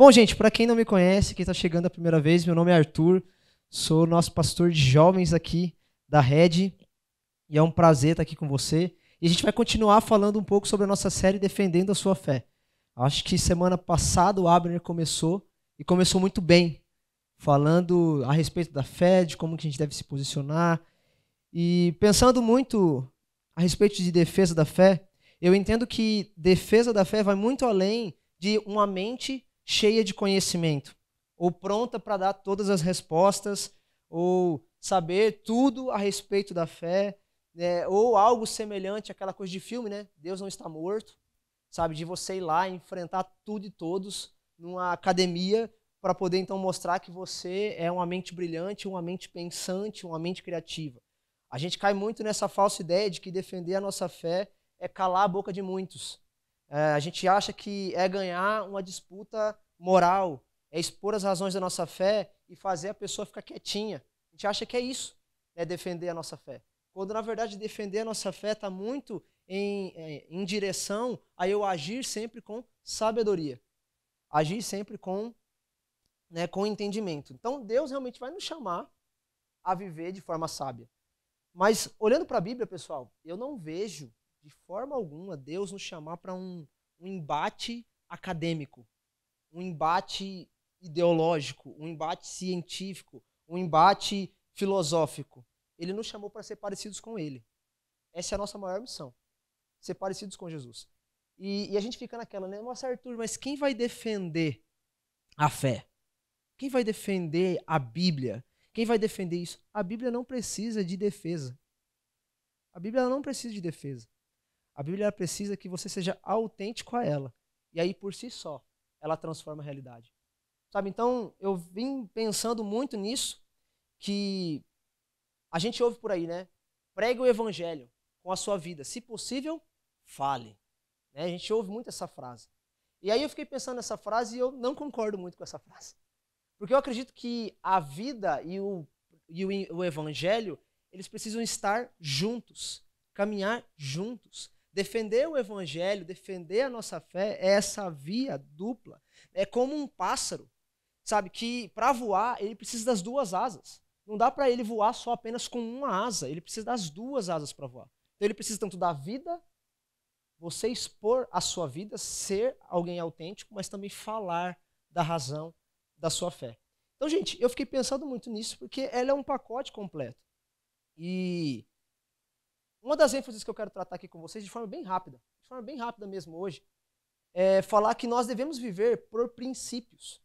Bom, gente, para quem não me conhece, quem está chegando a primeira vez, meu nome é Arthur, sou nosso pastor de jovens aqui da Rede e é um prazer estar aqui com você. E a gente vai continuar falando um pouco sobre a nossa série Defendendo a Sua Fé. Acho que semana passada o Abner começou e começou muito bem, falando a respeito da fé, de como que a gente deve se posicionar e pensando muito a respeito de defesa da fé. Eu entendo que defesa da fé vai muito além de uma mente cheia de conhecimento, ou pronta para dar todas as respostas, ou saber tudo a respeito da fé, né, ou algo semelhante àquela coisa de filme, né? Deus não está morto, sabe? De você ir lá e enfrentar tudo e todos numa academia para poder então mostrar que você é uma mente brilhante, uma mente pensante, uma mente criativa. A gente cai muito nessa falsa ideia de que defender a nossa fé é calar a boca de muitos. A gente acha que é ganhar uma disputa moral, é expor as razões da nossa fé e fazer a pessoa ficar quietinha. A gente acha que é isso, é defender a nossa fé. Quando, na verdade, defender a nossa fé está muito em direção a eu agir sempre com sabedoria. Agir sempre com entendimento. Então, Deus realmente vai nos chamar a viver de forma sábia. Mas, olhando para a Bíblia, pessoal, eu não vejo de forma alguma Deus nos chamar para um embate acadêmico, um embate ideológico, um embate científico, um embate filosófico. Ele nos chamou para ser parecidos com Ele. Essa é a nossa maior missão, ser parecidos com Jesus. E a gente fica naquela, né? Nossa, Arthur, mas quem vai defender a fé? Quem vai defender a Bíblia? Quem vai defender isso? A Bíblia não precisa de defesa. A Bíblia não precisa de defesa. A Bíblia precisa que você seja autêntico a ela. E aí, por si só, ela transforma a realidade. Sabe, então, eu vim pensando muito nisso, que a gente ouve por aí, né? Pregue o evangelho com a sua vida. Se possível, fale. Né? A gente ouve muito essa frase. E aí eu fiquei pensando nessa frase e eu não concordo muito com essa frase. Porque eu acredito que a vida e o evangelho, eles precisam estar juntos, caminhar juntos. Defender o evangelho, defender a nossa fé é essa via dupla. É como um pássaro, sabe, que para voar ele precisa das duas asas. Não dá para ele voar só apenas com uma asa, ele precisa das duas asas para voar. Então ele precisa tanto da vida, você expor a sua vida, ser alguém autêntico, mas também falar da razão da sua fé. Então, gente, eu fiquei pensando muito nisso porque ela é um pacote completo. E uma das ênfases que eu quero tratar aqui com vocês de forma bem rápida mesmo hoje, é falar que nós devemos viver por princípios.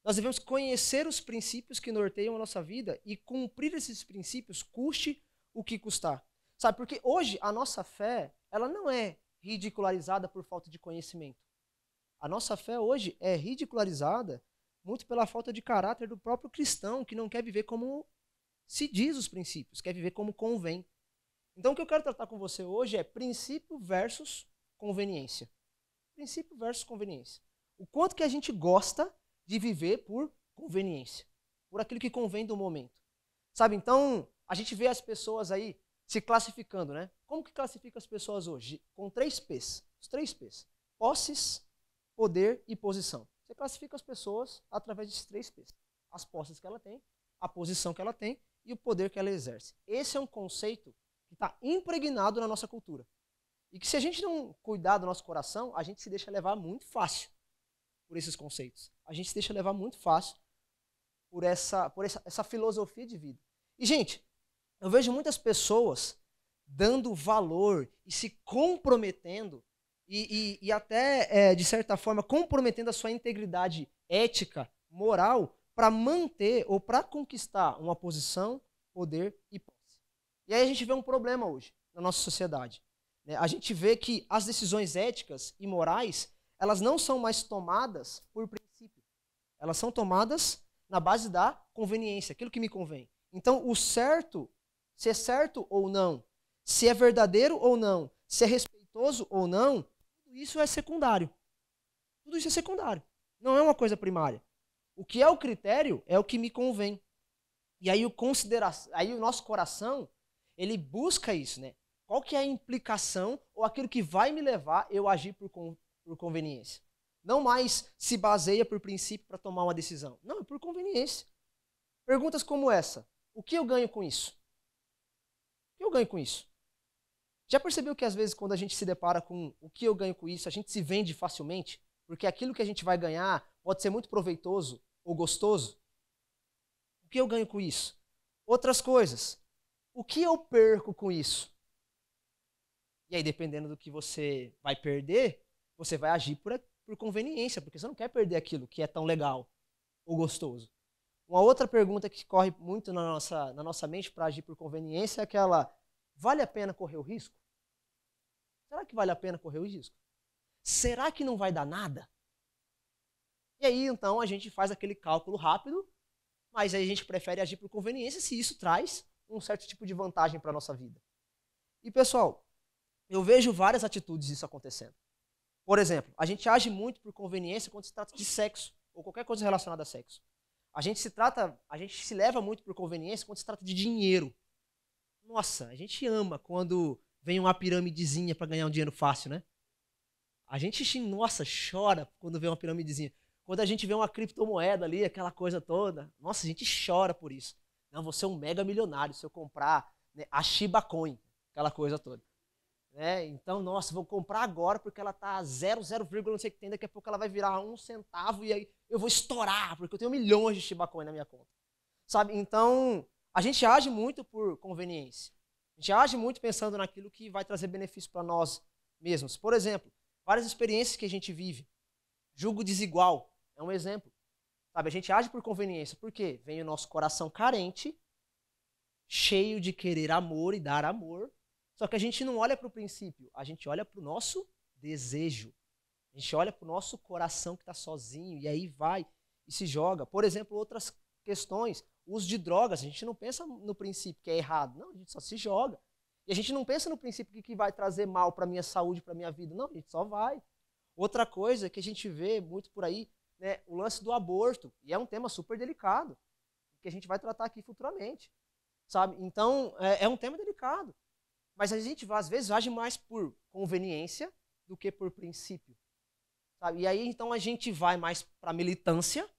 Nós devemos conhecer os princípios que norteiam a nossa vida e cumprir esses princípios, custe o que custar. Sabe, porque hoje a nossa fé, ela não é ridicularizada por falta de conhecimento. A nossa fé hoje é ridicularizada muito pela falta de caráter do próprio cristão, que não quer viver como se diz os princípios, quer viver como convém. Então o que eu quero tratar com você hoje é princípio versus conveniência. Princípio versus conveniência. O quanto que a gente gosta de viver por conveniência, por aquilo que convém do momento. Sabe, então, a gente vê as pessoas aí se classificando, né? Como que classifica as pessoas hoje? Com 3 P's. Os 3 P's. Posses, poder e posição. Você classifica as pessoas através desses 3 P's. As posses que ela tem, a posição que ela tem e o poder que ela exerce. Esse é um conceito que está impregnado na nonossa cultura. E que se a gente não cuidar do nosso coração, a gente se deixa levar muito fácil por esses conceitos. A gente se deixa levar muito fácil por essa filosofia de vida. E, gente, eu vejo muitas pessoas dando valor e se comprometendo e até, de certa forma, comprometendo a sua integridade ética, moral, para manter ou para conquistar uma posição, poder e posse. E aí a gente vê um problema hoje na nossa sociedade. Né? A gente vê que as decisões éticas e morais, elas não são mais tomadas por princípio. Elas são tomadas na base da conveniência, aquilo que me convém. Então, o certo, se é certo ou não, se é verdadeiro ou não, se é respeitoso ou não, tudo isso é secundário. Tudo isso é secundário. Não é uma coisa primária. O que é o critério é o que me convém. E aí o nosso coração, ele busca isso, né? Qual que é a implicação ou aquilo que vai me levar eu agir por conveniência? não mais se baseia por princípio para tomar uma decisão. Não, é por conveniência. Perguntas como essa: o que eu ganho com isso? O que eu ganho com isso? Já percebeu que às vezes quando a gente se depara com o que eu ganho com isso, a gente se vende facilmente? Porque aquilo que a gente vai ganhar pode ser muito proveitoso ou gostoso. O que eu ganho com isso? Outras coisas. O que eu perco com isso? E aí, dependendo do que você vai perder, você vai agir por conveniência, porque você não quer perder aquilo que é tão legal ou gostoso. Uma outra pergunta que corre muito na nossa mente para agir por conveniência é aquela: vale a pena correr o risco? Será que vale a pena correr o risco? Será que não vai dar nada? E aí, então, a gente faz aquele cálculo rápido, mas aí a gente prefere agir por conveniência se isso traz um certo tipo de vantagem para a nossa vida. E, pessoal, eu vejo várias atitudes disso acontecendo. Por exemplo, a gente age muito por conveniência quando se trata de sexo, ou qualquer coisa relacionada a sexo. A gente se leva muito por conveniência quando se trata de dinheiro. Nossa, a gente ama quando vem uma piramidezinha para ganhar um dinheiro fácil, né? A gente, nossa, chora quando vê uma piramidezinha. Quando a gente vê uma criptomoeda ali, aquela coisa toda, nossa, a gente chora por isso. Não, vou ser um mega milionário se eu comprar, né, a Shiba Coin, aquela coisa toda. Né? Então, nossa, vou comprar agora porque ela tá 0, não sei o que tem, daqui a pouco ela vai virar 1 centavo e aí eu vou estourar, porque eu tenho milhões de Shiba Coin na minha conta. Sabe? Então, a gente age muito por conveniência. A gente age muito pensando naquilo que vai trazer benefício para nós mesmos. Por exemplo, várias experiências que a gente vive. Julgo desigual é um exemplo. Sabe? A gente age por conveniência. Por quê? Vem o nosso coração carente, cheio de querer amor e dar amor. Só que a gente não olha para o princípio, a gente olha para o nosso desejo. A gente olha para o nosso coração que está sozinho e aí vai e se joga. Por exemplo, outras questões, o uso de drogas, a gente não pensa no princípio que é errado, não, a gente só se joga. E a gente não pensa no princípio que vai trazer mal para a minha saúde, para a minha vida, não, a gente só vai. Outra coisa que a gente vê muito por aí, né, o lance do aborto, e é um tema super delicado, que a gente vai tratar aqui futuramente, sabe? Então, é um tema delicado. Mas a gente, às vezes, age mais por conveniência do que por princípio. Sabe? E aí, então, a gente vai mais para a militância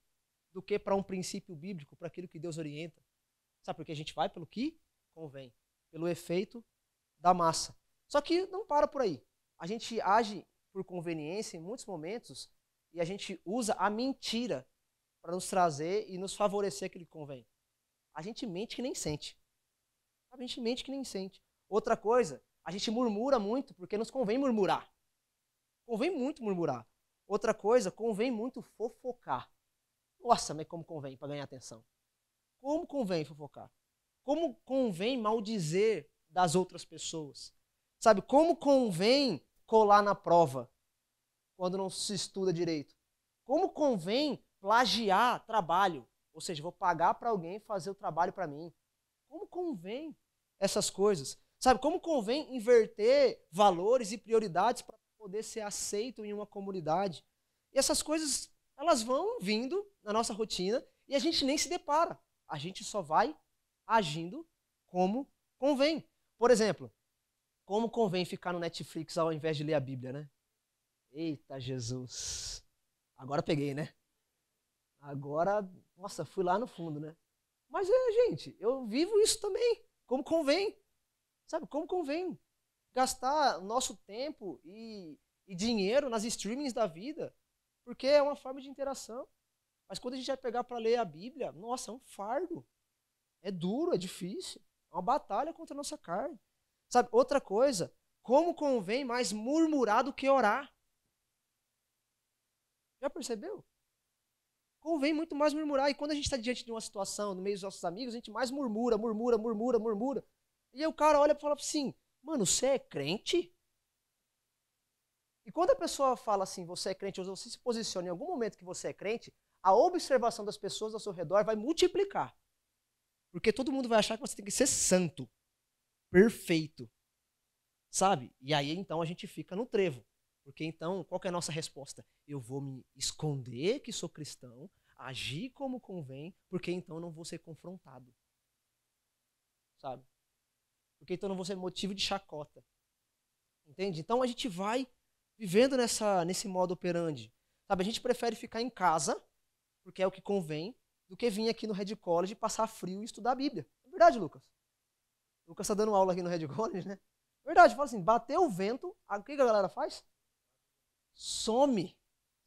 do que para um princípio bíblico, para aquilo que Deus orienta. Sabe? Porque a gente vai pelo que convém, pelo efeito da massa. Só que não para por aí. A gente age por conveniência em muitos momentos e a gente usa a mentira para nos trazer e nos favorecer aquilo que convém. A gente mente que nem sente. A gente mente que nem sente. Outra coisa, a gente murmura muito porque nos convém murmurar. Convém muito murmurar. Outra coisa, convém muito fofocar. Nossa, mas como convém para ganhar atenção. Como convém fofocar? Como convém maldizer das outras pessoas? Sabe, como convém colar na prova quando não se estuda direito? Como convém plagiar trabalho? Ou seja, vou pagar para alguém fazer o trabalho para mim. Como convém essas coisas? Sabe, como convém inverter valores e prioridades para poder ser aceito em uma comunidade? E essas coisas, elas vão vindo na nossa rotina e a gente nem se depara. A gente só vai agindo como convém. Por exemplo, como convém ficar no Netflix ao invés de ler a Bíblia, né? Eita Jesus. Agora peguei, né? Agora, nossa, fui lá no fundo, né? Mas gente, eu vivo isso também, como convém. Sabe, como convém gastar nosso tempo e dinheiro nas streamings da vida, porque é uma forma de interação. Mas quando a gente vai pegar para ler a Bíblia, nossa, é um fardo. É duro, é difícil. É uma batalha contra a nossa carne. Sabe, outra coisa, como convém mais murmurar do que orar. Já percebeu? Convém muito mais murmurar. E quando a gente está diante de uma situação, no meio dos nossos amigos, a gente mais murmura, murmura, murmura, murmura. E aí o cara olha e fala assim, mano, você é crente? E quando a pessoa fala assim, você é crente, ou você se posiciona em algum momento que você é crente, a observação das pessoas ao seu redor vai multiplicar. Porque todo mundo vai achar que você tem que ser santo, perfeito, sabe? E aí então a gente fica no trevo. Porque então, qual que é a nossa resposta? Eu vou me esconder que sou cristão, agir como convém, porque então não vou ser confrontado. Sabe? Porque então não vou ser motivo de chacota. Entende? Então a gente vai vivendo nesse modo operandi. Sabe, a gente prefere ficar em casa, porque é o que convém, do que vir aqui no Red College, passar frio e estudar a Bíblia. É verdade, Lucas? O Lucas está dando aula aqui no Red College, né? Verdade, fala assim, bateu o vento, o que a galera faz? Some,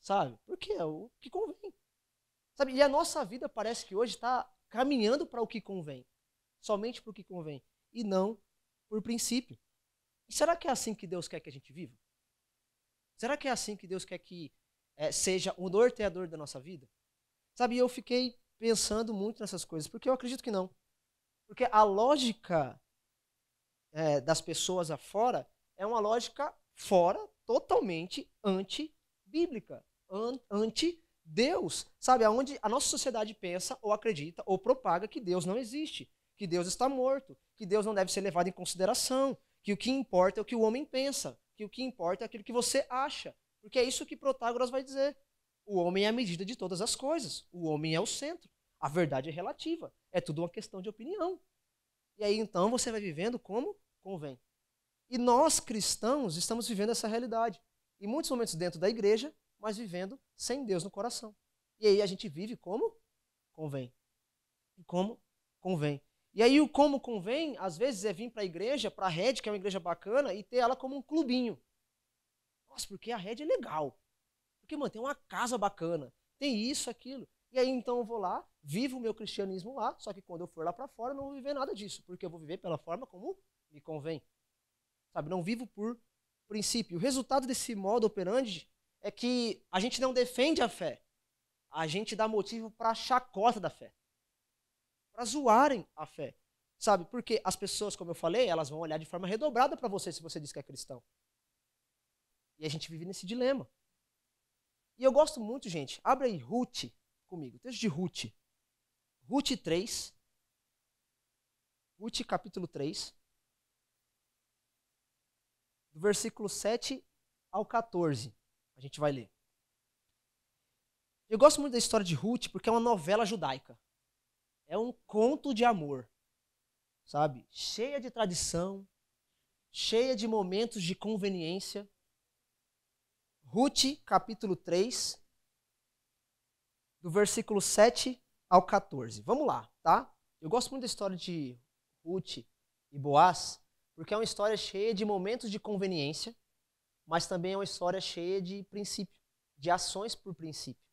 sabe? Porque é o que convém. Sabe? E a nossa vida parece que hoje está caminhando para o que convém. Somente para o que convém. E não por princípio. E será que é assim que Deus quer que a gente viva? Será que é assim que Deus quer que seja o norteador da nossa vida? Sabe, eu fiquei pensando muito nessas coisas, porque eu acredito que não. Porque a lógica das pessoas afora é uma lógica fora, totalmente anti-bíblica, anti-Deus. Sabe, aonde a nossa sociedade pensa, ou acredita, ou propaga que Deus não existe, que Deus está morto, que Deus não deve ser levado em consideração, que o que importa é o que o homem pensa, que o que importa é aquilo que você acha. Porque é isso que Protágoras vai dizer. O homem é a medida de todas as coisas. O homem é o centro. A verdade é relativa. É tudo uma questão de opinião. E aí, então, você vai vivendo como convém. E nós, cristãos, estamos vivendo essa realidade. Em muitos momentos dentro da igreja, mas vivendo sem Deus no coração. E aí a gente vive como convém. Como convém. E aí o como convém, às vezes, é vir para a igreja, para a Red, que é uma igreja bacana, e ter ela como um clubinho. Nossa, porque a Red é legal. Porque, mano, tem uma casa bacana, tem isso, aquilo. E aí, então, eu vou lá, vivo o meu cristianismo lá, só que quando eu for lá para fora, eu não vou viver nada disso, porque eu vou viver pela forma como me convém. Sabe, não vivo por princípio. O resultado desse modo operandi é que a gente não defende a fé. A gente dá motivo para chacota da fé. Para zoarem a fé. Sabe, porque as pessoas, como eu falei, elas vão olhar de forma redobrada para você se você diz que é cristão. E a gente vive nesse dilema. E eu gosto muito, gente, abre aí Ruth comigo, texto de Ruth. Ruth 3. Ruth capítulo 3. Do versículo 7 ao 14. A gente vai ler. Eu gosto muito da história de Ruth porque é uma novela judaica. É um conto de amor, sabe? Cheia de tradição, cheia de momentos de conveniência. Ruth, capítulo 3, do versículo 7 ao 14. Vamos lá, tá? Eu gosto muito da história de Ruth e Boaz, porque é uma história cheia de momentos de conveniência, mas também é uma história cheia de princípio, de ações por princípio.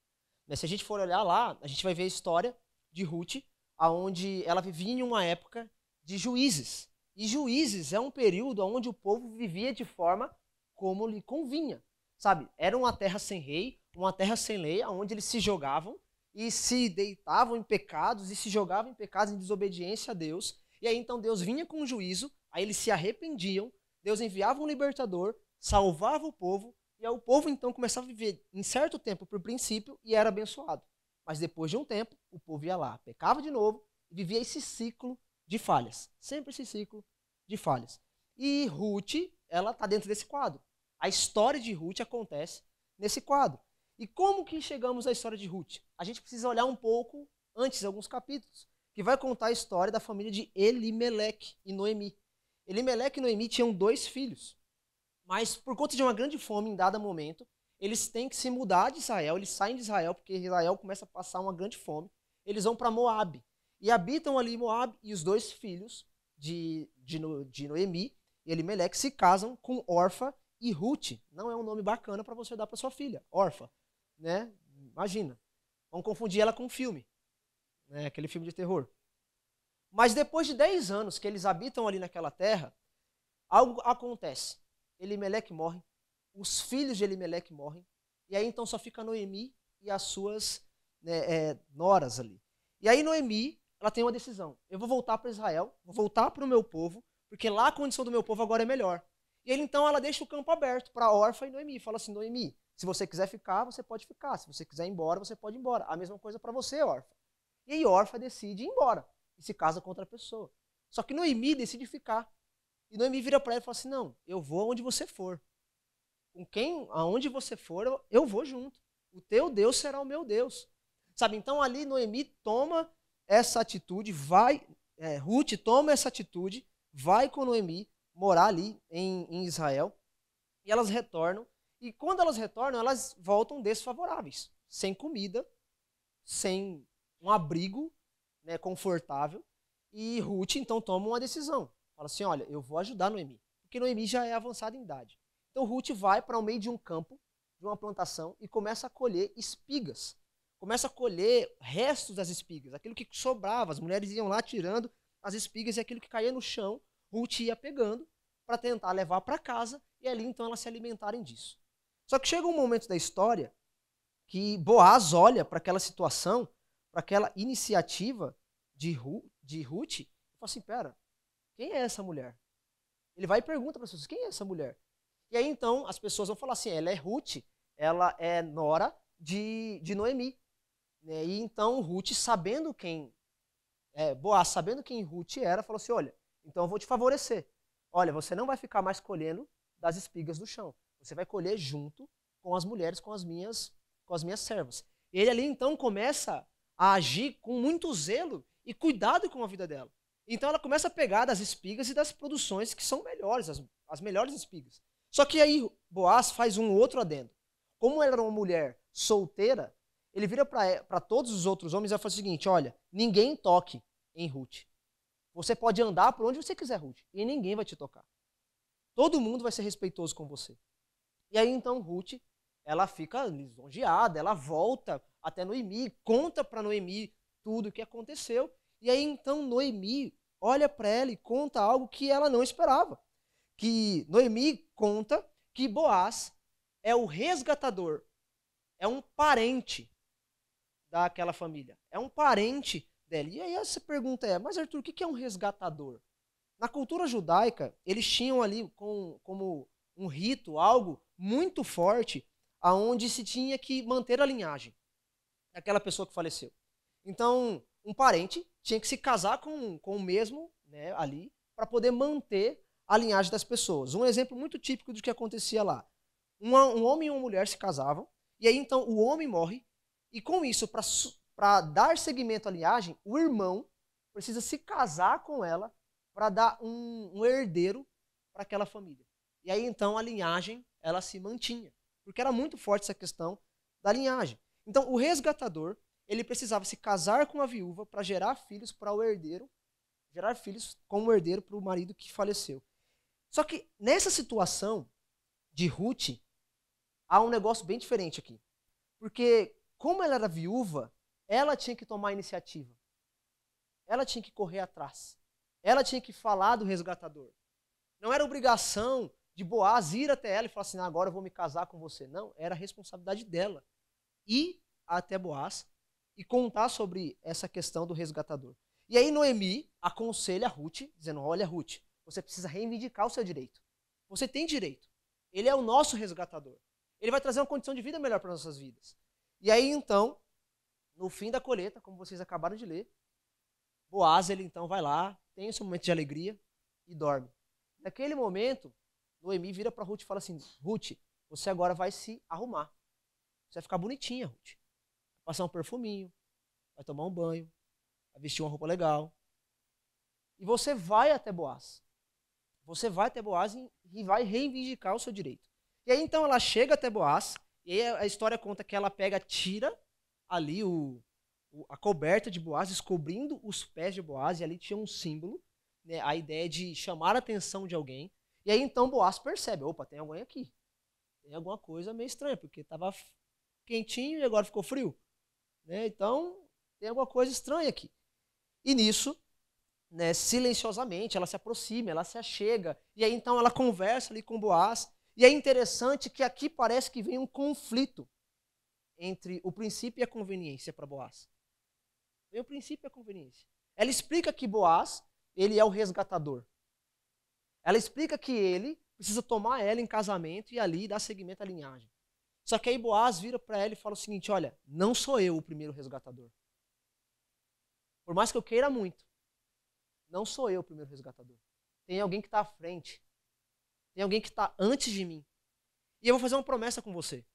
Se a gente for olhar lá, a gente vai ver a história de Ruth, onde ela vivia em uma época de juízes. E juízes é um período onde o povo vivia de forma como lhe convinha. Sabe, era uma terra sem rei, uma terra sem lei, onde eles se jogavam e se deitavam em pecados e se jogavam em pecados em desobediência a Deus. E aí então Deus vinha com um juízo, aí eles se arrependiam, Deus enviava um libertador, salvava o povo, e aí o povo então começava a viver em certo tempo por princípio e era abençoado. Mas depois de um tempo, o povo ia lá, pecava de novo e vivia esse ciclo de falhas. Sempre esse ciclo de falhas. E Ruth, ela está dentro desse quadro. A história de Ruth acontece nesse quadro. E como que chegamos à história de Ruth? A gente precisa olhar um pouco antes, alguns capítulos, que vai contar a história da família de Elimeleque e Noemi. Elimeleque e Noemi tinham 2 filhos, mas por conta de uma grande fome em dado momento, eles têm que se mudar de Israel, eles saem de Israel, porque Israel começa a passar uma grande fome, eles vão para Moabe, e habitam ali em Moabe, e os 2 filhos de Noemi e Elimeleque se casam com Orfa e Ruth. Não é um nome bacana para você dar para sua filha, Orfa, né? Imagina, vão confundir ela com um filme, né? Aquele filme de terror. Mas depois de 10 anos que eles habitam ali naquela terra, algo acontece. Elimeleque morre, os filhos de Elimeleque morrem, e aí então só fica Noemi e as suas noras ali. E aí Noemi, ela tem uma decisão. Eu vou voltar para Israel, vou voltar para o meu povo, porque lá a condição do meu povo agora é melhor. E ele então ela deixa o campo aberto para Orfa e Noemi. Fala assim, Noemi, se você quiser ficar, você pode ficar. Se você quiser ir embora, você pode ir embora. A mesma coisa para você, Orfa. E aí Orfa decide ir embora e se casa com outra pessoa. Só que Noemi decide ficar. E Noemi vira para ela e fala assim, não, eu vou onde você for. Aonde você for, eu vou junto. O teu Deus será o meu Deus. Sabe, então ali Noemi toma essa atitude, Ruth toma essa atitude, vai com Noemi morar ali em Israel, e elas retornam, E quando elas retornam, elas voltam desfavoráveis, sem comida, sem um abrigo, né, confortável. E Ruth, então, toma uma decisão. Fala assim, olha, eu vou ajudar Noemi, porque Noemi já é avançada em idade. Então Ruth vai para o meio de um campo, de uma plantação, e começa a colher espigas. Começa a colher restos das espigas, aquilo que sobrava. As mulheres iam lá tirando as espigas e aquilo que caía no chão, Ruth ia pegando para tentar levar para casa e ali então elas se alimentarem disso. Só que chega um momento da história que Boaz olha para aquela situação, para aquela iniciativa de Ruth e fala assim, pera, quem é essa mulher? Ele vai e pergunta para as pessoas, quem é essa mulher? E aí então as pessoas vão falar assim, ela é Ruth, ela é nora de Noemi. Né? E então Ruth, sabendo quem, Boaz, sabendo quem Ruth era, falou assim, olha, então eu vou te favorecer. Olha, você não vai ficar mais colhendo das espigas do chão. Você vai colher junto com as mulheres, com as minhas servas. Ele ali então começa a agir com muito zelo e cuidado com a vida dela. Então ela começa a pegar das espigas e das produções que são melhores, as melhores espigas. Só que aí Boaz faz um outro adendo. Como ela era uma mulher solteira, ele vira para todos os outros homens e fala o seguinte, olha, ninguém toque em Ruth. Você pode andar por onde você quiser, Ruth, e ninguém vai te tocar. Todo mundo vai ser respeitoso com você. E aí então Ruth, ela fica lisonjeada, ela volta até Noemi, conta para Noemi tudo o que aconteceu. E aí então Noemi olha para ela e conta algo que ela não esperava. Que Noemi conta que Boaz é o resgatador, é um parente daquela família, é um parente dela. E aí essa pergunta é, mas Arthur, o que é um resgatador? Na cultura judaica, eles tinham ali como um rito, algo muito forte, aonde se tinha que manter a linhagem daquela pessoa que faleceu. Então, um parente tinha que se casar com o mesmo, né, ali, para poder manter a linhagem das pessoas. Um exemplo muito típico do que acontecia lá. Um homem e uma mulher se casavam, e aí então o homem morre, e com isso, para dar seguimento à linhagem, o irmão precisa se casar com ela para dar um herdeiro para aquela família. E aí então a linhagem, ela se mantinha, porque era muito forte essa questão da linhagem. Então o resgatador, ele precisava se casar com a viúva para gerar filhos para o herdeiro, gerar filhos como herdeiro para o marido que faleceu. Só que nessa situação de Ruth, há um negócio bem diferente aqui. Porque como ela era viúva, ela tinha que tomar a iniciativa. Ela tinha que correr atrás. Ela tinha que falar do resgatador. Não era obrigação de Boaz ir até ela e falar assim, agora eu vou me casar com você. Não, era a responsabilidade dela ir até Boaz e contar sobre essa questão do resgatador. E aí Noemi aconselha Ruth, dizendo, olha Ruth, você precisa reivindicar o seu direito. Você tem direito. Ele é o nosso resgatador. Ele vai trazer uma condição de vida melhor para nossas vidas. E aí então, no fim da colheita, como vocês acabaram de ler, Boaz, ele então vai lá, tem esse momento de alegria e dorme. Naquele momento, Noemi vira para Ruth e fala assim, Ruth, você agora vai se arrumar. Você vai ficar bonitinha, Ruth. Vai passar um perfuminho, vai tomar um banho, vai vestir uma roupa legal. E você vai até Boaz. Você vai até Boaz e vai reivindicar o seu direito. E aí então ela chega até Boaz, e aí a história conta que ela tira ali a coberta de Boaz, descobrindo os pés de Boaz, e ali tinha um símbolo, né, a ideia de chamar a atenção de alguém. E aí então Boaz percebe, opa, tem alguém aqui. Tem alguma coisa meio estranha, porque estava quentinho e agora ficou frio. Né? Então tem alguma coisa estranha aqui. E nisso, né, silenciosamente, ela se aproxima, ela se achega, e aí então ela conversa ali com Boaz. E é interessante que aqui parece que vem um conflito entre o princípio e a conveniência para Boaz. Vem o princípio e a conveniência. Ela explica que Boaz, ele é o resgatador. Ela explica que ele precisa tomar ela em casamento e ali dar seguimento à linhagem. Só que aí Boaz vira para ela e fala o seguinte, olha, não sou eu o primeiro resgatador. Por mais que eu queira muito, não sou eu o primeiro resgatador. Tem alguém que está à frente. Tem alguém que está antes de mim. E eu vou fazer uma promessa com você.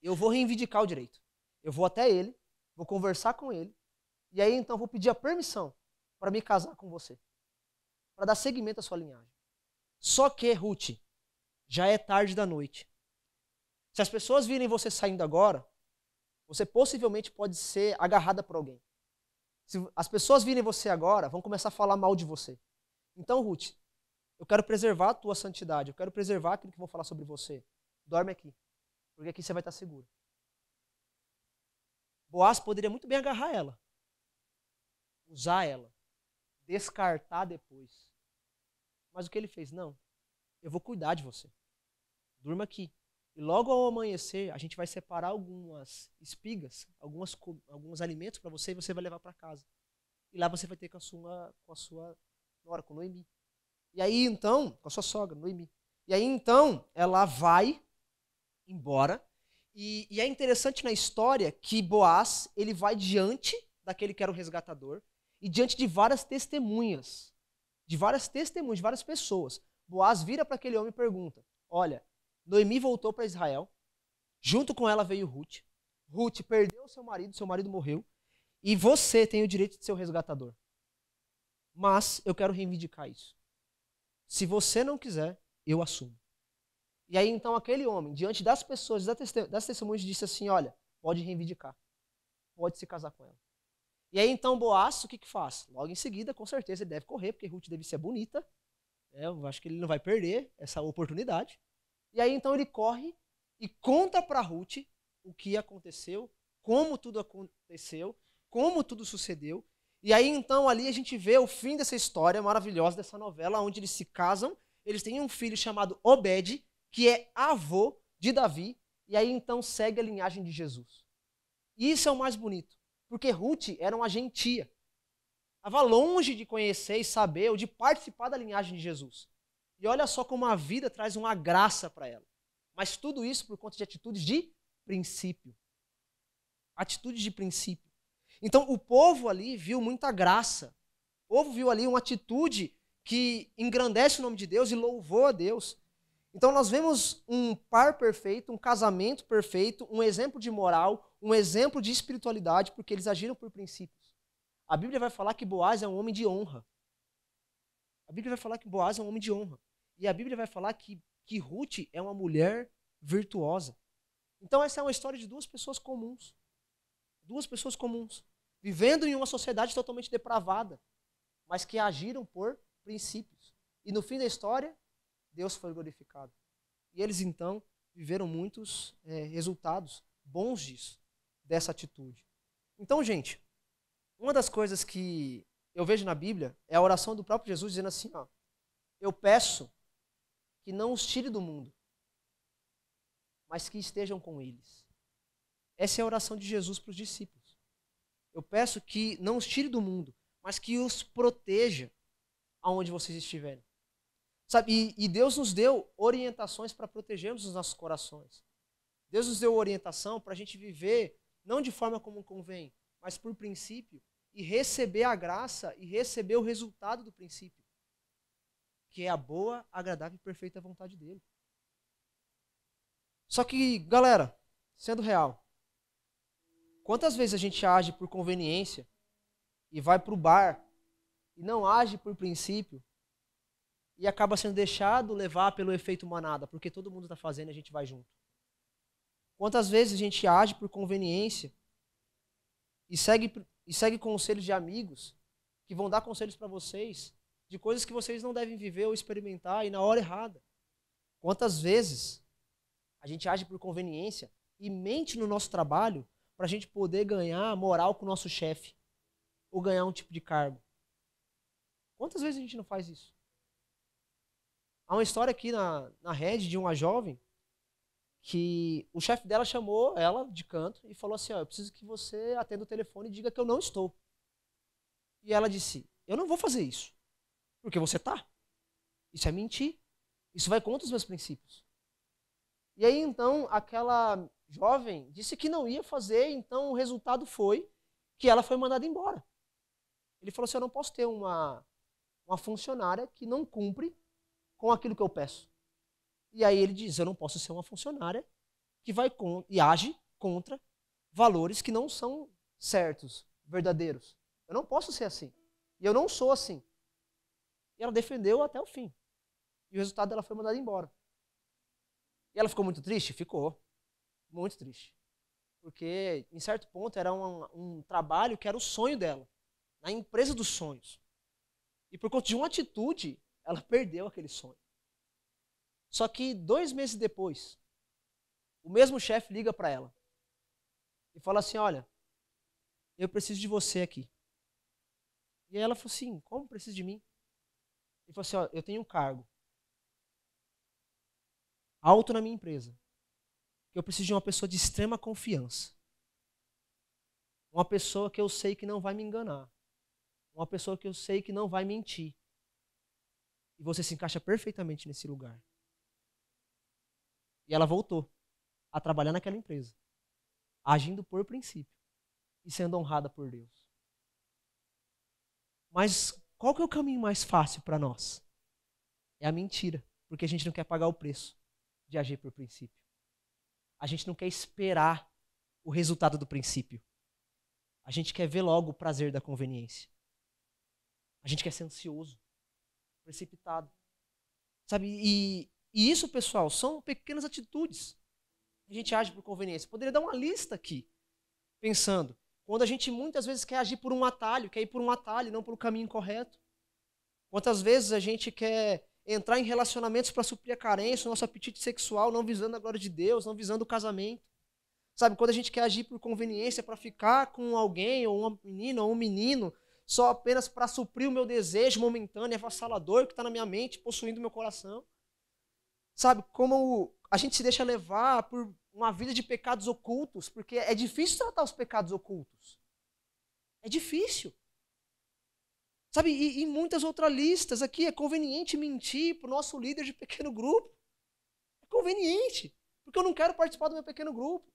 Eu vou reivindicar o direito. Eu vou até ele, vou conversar com ele, e aí então vou pedir a permissão para me casar com você. Para dar seguimento à sua linhagem. Só que, Ruth, já é tarde da noite. Se as pessoas virem você saindo agora, você possivelmente pode ser agarrada por alguém. Se as pessoas virem você agora, vão começar a falar mal de você. Então, Ruth, eu quero preservar a tua santidade, eu quero preservar aquilo que vão falar sobre você. Dorme aqui, porque aqui você vai estar seguro. Boaz poderia muito bem agarrar ela, usar ela, descartar depois. Mas o que ele fez? Não, eu vou cuidar de você. Durma aqui. E logo ao amanhecer, a gente vai separar algumas espigas, alguns alimentos para você e você vai levar para casa. E lá você vai ter com a sua nora, com Noemi. E aí então, com a sua sogra, Noemi. E aí então, ela vai embora. E é interessante na história que Boaz, ele vai diante daquele que era o resgatador e diante de várias testemunhas, de várias pessoas. Boaz vira para aquele homem e pergunta, olha, Noemi voltou para Israel, junto com ela veio Ruth. Ruth perdeu seu marido morreu, e você tem o direito de ser o resgatador. Mas eu quero reivindicar isso. Se você não quiser, eu assumo. E aí então aquele homem, diante das pessoas, das testemunhas, disse assim, olha, pode reivindicar, pode se casar com ela. E aí então Boaz, o que faz? Logo em seguida, com certeza, ele deve correr, porque Ruth deve ser bonita. Eu acho que ele não vai perder essa oportunidade. E aí então ele corre e conta para Ruth o que aconteceu, como tudo aconteceu, como tudo sucedeu. E aí então ali a gente vê o fim dessa história maravilhosa, dessa novela, onde eles se casam, eles têm um filho chamado Obed, que é avô de Davi, e aí então segue a linhagem de Jesus. E isso é o mais bonito, porque Ruth era uma gentia. Estava longe de conhecer e saber ou de participar da linhagem de Jesus. E olha só como a vida traz uma graça para ela. Mas tudo isso por conta de atitudes de princípio. Atitudes de princípio. Então o povo ali viu muita graça. O povo viu ali uma atitude que engrandece o nome de Deus e louvou a Deus. Então nós vemos um par perfeito, um casamento perfeito, um exemplo de moral, um exemplo de espiritualidade, porque eles agiram por princípios. A Bíblia vai falar que Boaz é um homem de honra. A Bíblia vai falar que Boaz é um homem de honra. E a Bíblia vai falar que Ruth é uma mulher virtuosa. Então essa é uma história de duas pessoas comuns. Duas pessoas comuns. Vivendo em uma sociedade totalmente depravada, mas que agiram por princípios. E no fim da história, Deus foi glorificado. E eles então viveram muitos resultados bons disso, dessa atitude. Então, gente, uma das coisas que eu vejo na Bíblia é a oração do próprio Jesus dizendo assim, ó, eu peço que não os tire do mundo, mas que estejam com eles. Essa é a oração de Jesus para os discípulos. Eu peço que não os tire do mundo, mas que os proteja aonde vocês estiverem. Sabe, e Deus nos deu orientações para protegermos os nossos corações. Deus nos deu orientação para a gente viver, não de forma como convém, mas por princípio, e receber a graça e receber o resultado do princípio, que é a boa, agradável e perfeita vontade dele. Só que, galera, sendo real, quantas vezes a gente age por conveniência e vai para o bar e não age por princípio e acaba sendo deixado levar pelo efeito manada, porque todo mundo está fazendo e a gente vai junto? Quantas vezes a gente age por conveniência e segue conselhos de amigos que vão dar conselhos para vocês de coisas que vocês não devem viver ou experimentar e na hora errada? Quantas vezes a gente age por conveniência e mente no nosso trabalho para a gente poder ganhar moral com o nosso chefe ou ganhar um tipo de cargo? Quantas vezes a gente não faz isso? Há uma história aqui na rede de uma jovem que o chefe dela chamou ela de canto e falou assim, ó, eu preciso que você atenda o telefone e diga que eu não estou. E ela disse, eu não vou fazer isso, porque você tá. Isso é mentir. Isso vai contra os meus princípios. E aí então aquela jovem disse que não ia fazer, então o resultado foi que ela foi mandada embora. Ele falou assim, eu não posso ter uma funcionária que não cumpre com aquilo que eu peço. E aí ele diz, eu não posso ser uma funcionária que vai e age contra valores que não são certos, verdadeiros. Eu não posso ser assim. E eu não sou assim. E ela defendeu até o fim. E o resultado dela foi mandada embora. E ela ficou muito triste? Ficou. Muito triste. Porque, em certo ponto, era um trabalho que era o sonho dela, na empresa dos sonhos. E por conta de uma atitude, ela perdeu aquele sonho. Só que 2 meses depois, o mesmo chefe liga para ela e fala assim, olha, eu preciso de você aqui. E aí ela falou assim, como precisa de mim? Ele falou assim, ó, eu tenho um cargo alto na minha empresa, que eu preciso de uma pessoa de extrema confiança. Uma pessoa que eu sei que não vai me enganar. Uma pessoa que eu sei que não vai mentir. E você se encaixa perfeitamente nesse lugar. E ela voltou a trabalhar naquela empresa, agindo por princípio e sendo honrada por Deus. Mas qual que é o caminho mais fácil para nós? É a mentira, porque a gente não quer pagar o preço de agir por princípio. A gente não quer esperar o resultado do princípio. A gente quer ver logo o prazer da conveniência. A gente quer ser ansioso, precipitado. Sabe? E isso, pessoal, são pequenas atitudes. A gente age por conveniência. Poderia dar uma lista aqui, pensando. Quando a gente muitas vezes quer agir por um atalho, quer ir por um atalho, não pelo caminho correto. Quantas vezes a gente quer entrar em relacionamentos para suprir a carência, o nosso apetite sexual, não visando a glória de Deus, não visando o casamento. Sabe, quando a gente quer agir por conveniência para ficar com alguém, ou uma menina, ou um menino, só apenas para suprir o meu desejo momentâneo, avassalador que está na minha mente, possuindo o meu coração. Sabe, como a gente se deixa levar por uma vida de pecados ocultos, porque é difícil tratar os pecados ocultos. É difícil. Sabe, e muitas outras listas aqui, é conveniente mentir para o nosso líder de pequeno grupo. É conveniente, porque eu não quero participar do meu pequeno grupo.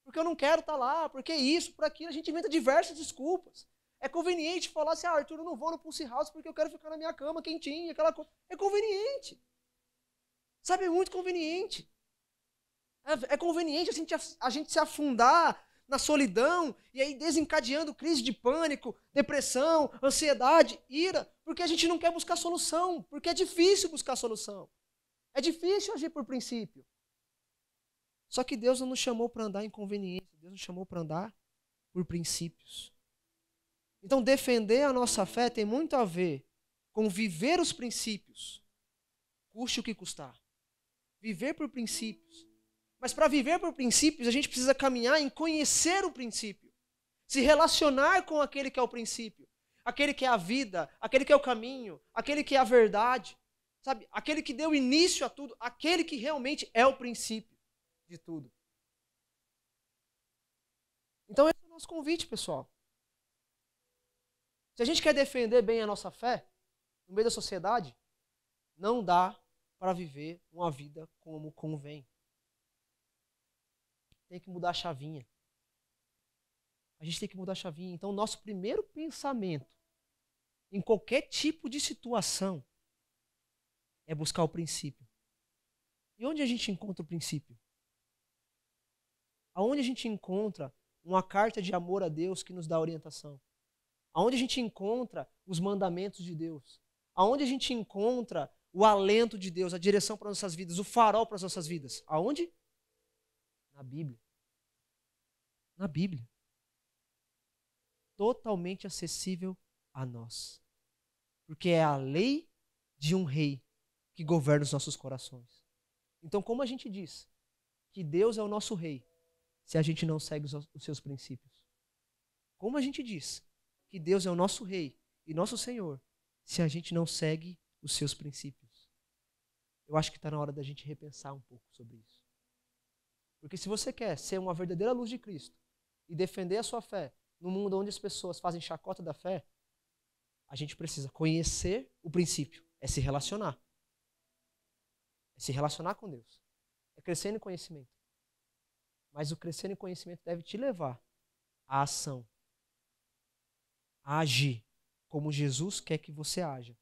Porque eu não quero estar lá, porque isso, por aquilo, a gente inventa diversas desculpas. É conveniente falar assim, Arthur, eu não vou no Pulse House porque eu quero ficar na minha cama quentinha, aquela coisa. É conveniente. Sabe, é muito conveniente. É conveniente a gente se afundar na solidão e aí desencadeando crise de pânico, depressão, ansiedade, ira, porque a gente não quer buscar solução, porque é difícil buscar solução. É difícil agir por princípio. Só que Deus não nos chamou para andar em conveniência, Deus nos chamou para andar por princípios. Então, defender a nossa fé tem muito a ver com viver os princípios, custe o que custar. Viver por princípios. Mas para viver por princípios, a gente precisa caminhar em conhecer o princípio, se relacionar com aquele que é o princípio, aquele que é a vida, aquele que é o caminho, aquele que é a verdade, sabe? Aquele que deu início a tudo, aquele que realmente é o princípio de tudo. Então esse é o nosso convite, pessoal. Se a gente quer defender bem a nossa fé, no meio da sociedade, não dá para viver uma vida como convém. Tem que mudar a chavinha. A gente tem que mudar a chavinha. Então, nosso primeiro pensamento em qualquer tipo de situação é buscar o princípio. E onde a gente encontra o princípio? Aonde a gente encontra uma carta de amor a Deus que nos dá orientação? Aonde a gente encontra os mandamentos de Deus? Aonde a gente encontra o alento de Deus, a direção para as nossas vidas, o farol para as nossas vidas? Aonde? Na Bíblia. Na Bíblia. Totalmente acessível a nós. Porque é a lei de um rei que governa os nossos corações. Então, como a gente diz que Deus é o nosso rei, se a gente não segue os seus princípios? Como a gente diz que Deus é o nosso rei e nosso Senhor, se a gente não segue os seus princípios? Eu acho que está na hora da gente repensar um pouco sobre isso. Porque se você quer ser uma verdadeira luz de Cristo e defender a sua fé no mundo onde as pessoas fazem chacota da fé, a gente precisa conhecer o princípio, é se relacionar. É se relacionar com Deus. É crescer em conhecimento. Mas o crescer em conhecimento deve te levar à ação, a agir como Jesus quer que você haja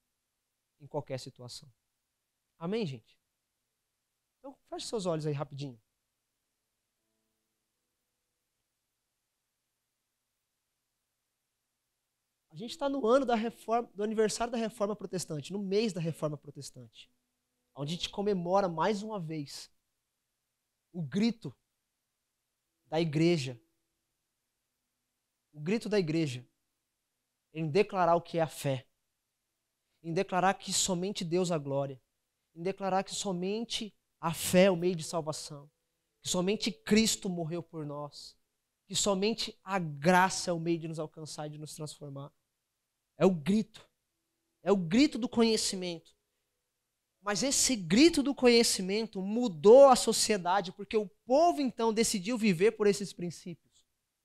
em qualquer situação. Amém, gente? Então, feche seus olhos aí rapidinho. A gente está no ano da reforma, do aniversário da Reforma Protestante, no mês da Reforma Protestante, onde a gente comemora mais uma vez o grito da igreja, o grito da igreja, em declarar o que é a fé, em declarar que somente Deus é a glória, em declarar que somente a fé é o meio de salvação, que somente Cristo morreu por nós, que somente a graça é o meio de nos alcançar e de nos transformar. É o grito do conhecimento. Mas esse grito do conhecimento mudou a sociedade, porque o povo então decidiu viver por esses princípios.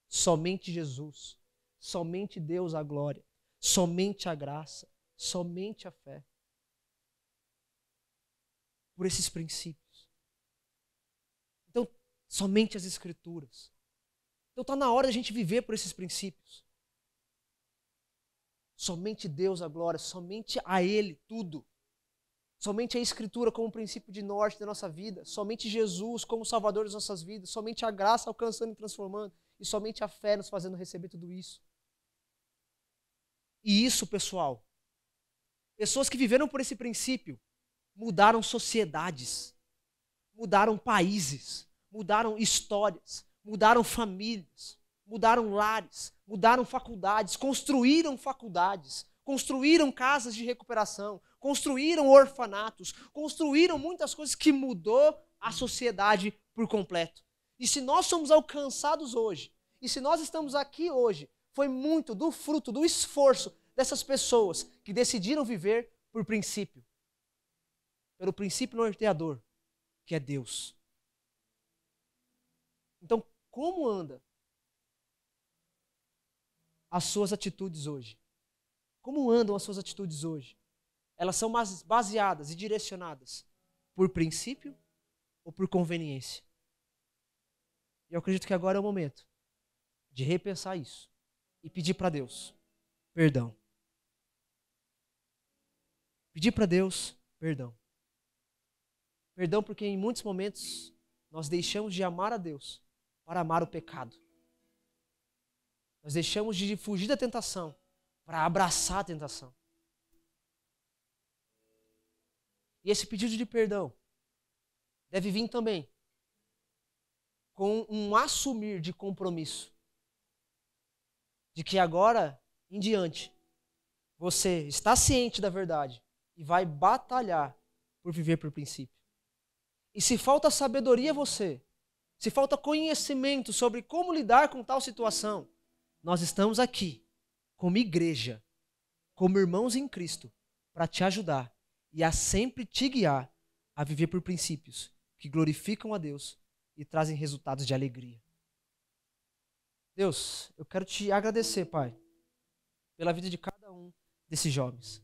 Somente Jesus, somente Deus a glória, somente a graça, somente a fé. Por esses princípios. Então, somente as Escrituras. Então está na hora de a gente viver por esses princípios. Somente Deus a glória, somente a Ele tudo. Somente a Escritura como princípio de norte da nossa vida, somente Jesus como Salvador das nossas vidas, somente a graça alcançando e transformando, e somente a fé nos fazendo receber tudo isso. E isso, pessoal, pessoas que viveram por esse princípio, mudaram sociedades, mudaram países, mudaram histórias, mudaram famílias, mudaram lares, mudaram faculdades, construíram casas de recuperação, construíram orfanatos, construíram muitas coisas que mudou a sociedade por completo. E se nós somos alcançados hoje, e se nós estamos aqui hoje, foi muito do fruto, do esforço dessas pessoas que decidiram viver por princípio. Pelo princípio norteador, que é Deus. Então, como anda as suas atitudes hoje? Como andam as suas atitudes hoje? Elas são mais baseadas e direcionadas por princípio ou por conveniência? E eu acredito que agora é o momento de repensar isso e pedir para Deus perdão. Pedir para Deus perdão. Perdão porque em muitos momentos nós deixamos de amar a Deus para amar o pecado. Nós deixamos de fugir da tentação para abraçar a tentação. E esse pedido de perdão deve vir também com um assumir de compromisso. De que agora em diante você está ciente da verdade e vai batalhar por viver por princípio. E se falta sabedoria a você, se falta conhecimento sobre como lidar com tal situação, nós estamos aqui como igreja, como irmãos em Cristo, para te ajudar e a sempre te guiar a viver por princípios que glorificam a Deus e trazem resultados de alegria. Deus, eu quero te agradecer, Pai, pela vida de cada um desses jovens.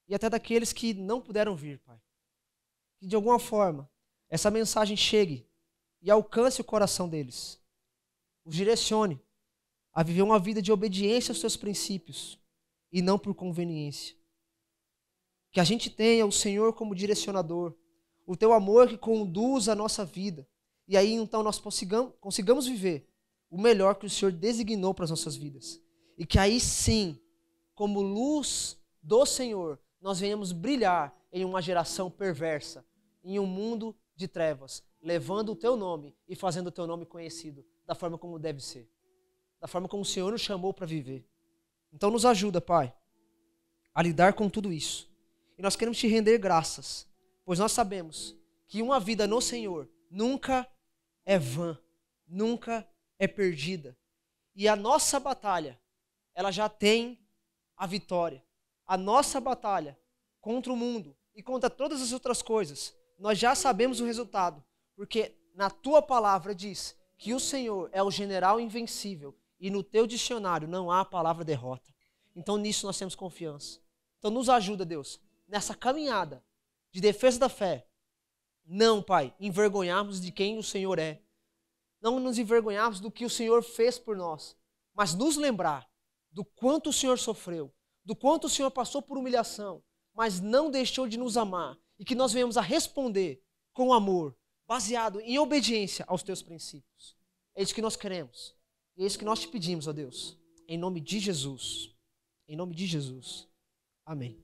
E até daqueles que não puderam vir, Pai. Que de alguma forma essa mensagem chegue e alcance o coração deles. Os direcione a viver uma vida de obediência aos teus princípios e não por conveniência. Que a gente tenha o Senhor como direcionador, o teu amor que conduz a nossa vida. E aí então nós consigamos viver o melhor que o Senhor designou para as nossas vidas. E que aí sim, como luz do Senhor, nós venhamos brilhar em uma geração perversa, em um mundo de trevas, levando o teu nome e fazendo o teu nome conhecido da forma como deve ser, da forma como o Senhor nos chamou para viver. Então nos ajuda, Pai, a lidar com tudo isso. E nós queremos te render graças, pois nós sabemos que uma vida no Senhor nunca é vã, nunca é perdida. E a nossa batalha, ela já tem a vitória. A nossa batalha contra o mundo e contra todas as outras coisas, nós já sabemos o resultado, porque na tua palavra diz que o Senhor é o general invencível e no teu dicionário não há a palavra derrota. Então nisso nós temos confiança. Então nos ajuda, Deus, nessa caminhada de defesa da fé. Não, Pai, envergonharmos de quem o Senhor é. Não nos envergonharmos do que o Senhor fez por nós, mas nos lembrar do quanto o Senhor sofreu, do quanto o Senhor passou por humilhação, mas não deixou de nos amar, e que nós venhamos a responder com amor, baseado em obediência aos teus princípios. É isso que nós queremos. E é isso que nós te pedimos, ó Deus. Em nome de Jesus. Em nome de Jesus. Amém.